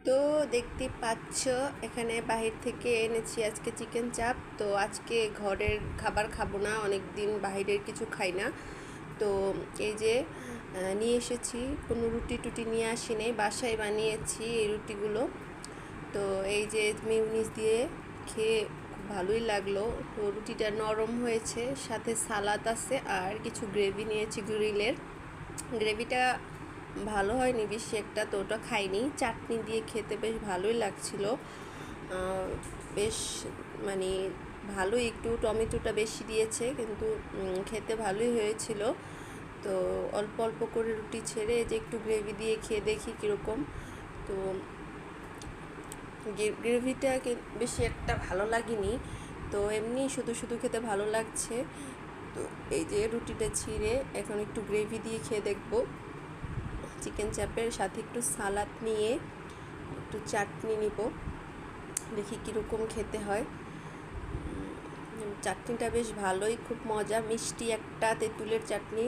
তো দেখতে পাচ্ছ এখানে বাহির থেকে এনেছি আজকে চিকেন চাপ। তো আজকে ঘরের খাবার খাবো না, অনেক দিন বাহিরের কিছু খাই না। তো এই যে নিয়ে এসেছি, কোনো রুটি টুটি নিয়ে আসিনি, বাসায় বানিয়েছি এই রুটিগুলো। তো এই যে মিউনিস দিয়ে খেয়ে খুব ভালোই লাগলো। তো রুটিটা নরম হয়েছে, সাথে সালাদ আছে আর কিছু গ্রেভি নিয়েছি গ্রিলের। গ্রেভিটা ভালো হয়নি বেশি একটা, তো ওটা খাইনি। চাটনি দিয়ে খেতে বেশ ভালোই লাগছিল, বেশ মানে ভালোই, একটু টমেটোটা বেশি দিয়েছে কিন্তু খেতে ভালোই হয়েছিল। তো অল্প অল্প করে রুটি ছেড়ে যে একটু গ্রেভি দিয়ে খেয়ে দেখি কীরকম। তো গ্রেভিটা বেশি একটা ভালো লাগেনি, তো এমনি শুধু শুধু খেতে ভালো লাগছে। তো এই যে রুটিটা ছিঁড়ে এখন একটু গ্রেভি দিয়ে খেয়ে দেখবো চিকেন চাপের সাথে, একটু সালাদ নিয়ে একটু চাটনি নিব, দেখি কীরকম খেতে হয়। চাটনিটা বেশ ভালোই, খুব মজা, মিষ্টি একটা তেঁতুলের চাটনি।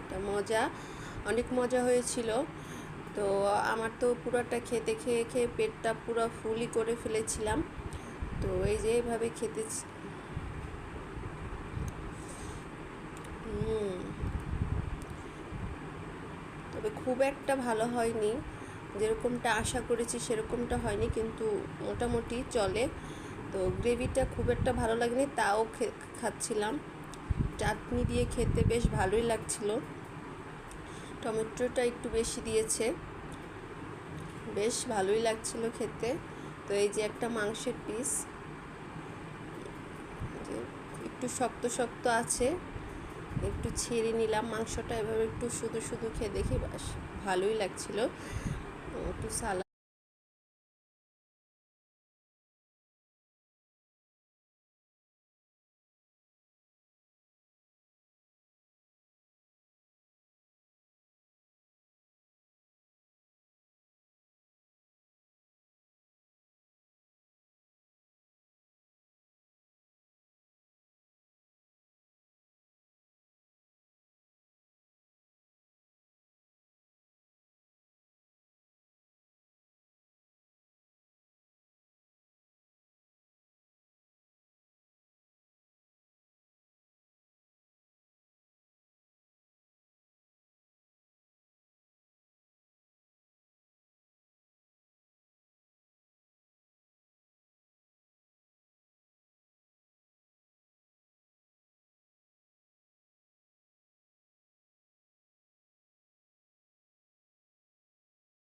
এটা মজা, অনেক মজা হয়েছিল। তো আমার তো পুরোটা খেতে খেয়ে খেয়ে পেটটা পুরো ফুলই করে ফেলেছিলাম। তো এই যে এভাবে খেতে তবে খুব একটা ভালো হয়নি, যেরকমটা আশা করেছি সেরকমটা হয়নি, কিন্তু মোটামুটি চলে। তো গ্রেভিটা খুব একটা ভালো লাগেনি, তাও খাচ্ছিলাম। চাটনি দিয়ে খেতে বেশ ভালোই লাগছিল, টমেটোটা একটু বেশি দিয়েছে, বেশ ভালোই লাগছিল খেতে। তো এই যে একটা মাংসের পিস, একটু শক্ত শক্ত আছে, একটু ছেড়ে নিলাম মাংসটা, এভাবে একটু শুধু শুধু খেয়ে দেখি, বেশ ভালোই লাগছিল। একটু সালাদ